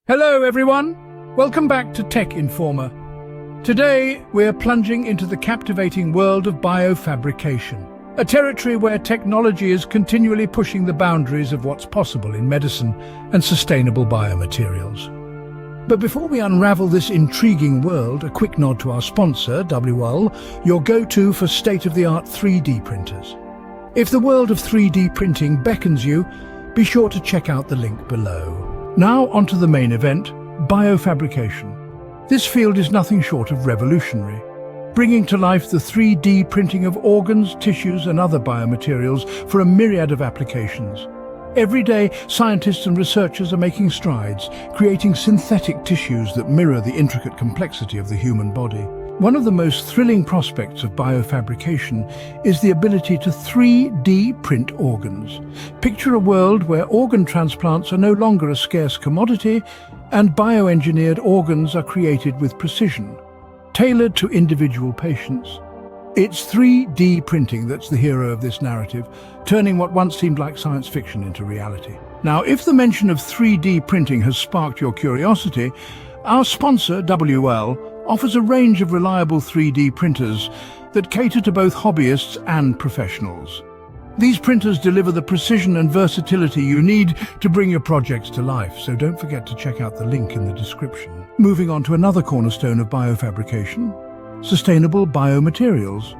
Hello everyone, welcome back to Tech Informer. Today we're plunging into the captivating world of biofabrication, a territory where technology is continually pushing the boundaries of what's possible in medicine and sustainable biomaterials. But before we unravel this intriguing world, a quick nod to our sponsor, WL, your go-to for state-of-the-art 3D printers. If the world of 3D printing beckons you, be sure to check out the link below. Now onto the main event, biofabrication. This field is nothing short of revolutionary, bringing to life the 3D printing of organs, tissues and other biomaterials for a myriad of applications. Every day, scientists and researchers are making strides, creating synthetic tissues that mirror the intricate complexity of the human body. One of the most thrilling prospects of biofabrication is the ability to 3D print organs. Picture a world where organ transplants are no longer a scarce commodity and bioengineered organs are created with precision, tailored to individual patients. It's 3D printing that's the hero of this narrative, turning what once seemed like science fiction into reality. Now, if the mention of 3D printing has sparked your curiosity, our sponsor, WL, offers a range of reliable 3D printers that cater to both hobbyists and professionals. These printers deliver the precision and versatility you need to bring your projects to life, so don't forget to check out the link in the description. Moving on to another cornerstone of biofabrication, sustainable biomaterials.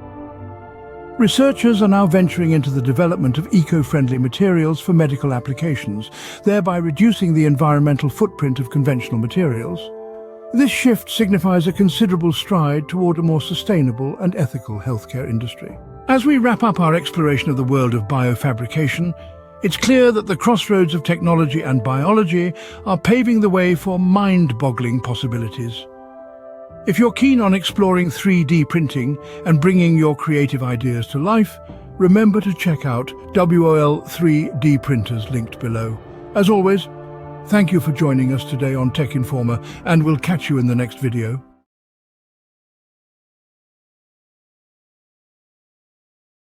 Researchers are now venturing into the development of eco-friendly materials for medical applications, thereby reducing the environmental footprint of conventional materials. This shift signifies a considerable stride toward a more sustainable and ethical healthcare industry. As we wrap up our exploration of the world of biofabrication, it's clear that the crossroads of technology and biology are paving the way for mind-boggling possibilities. If you're keen on exploring 3D printing and bringing your creative ideas to life, remember to check out WL 3D printers linked below. As always, thank you for joining us today on Tech Informer, and we'll catch you in the next video.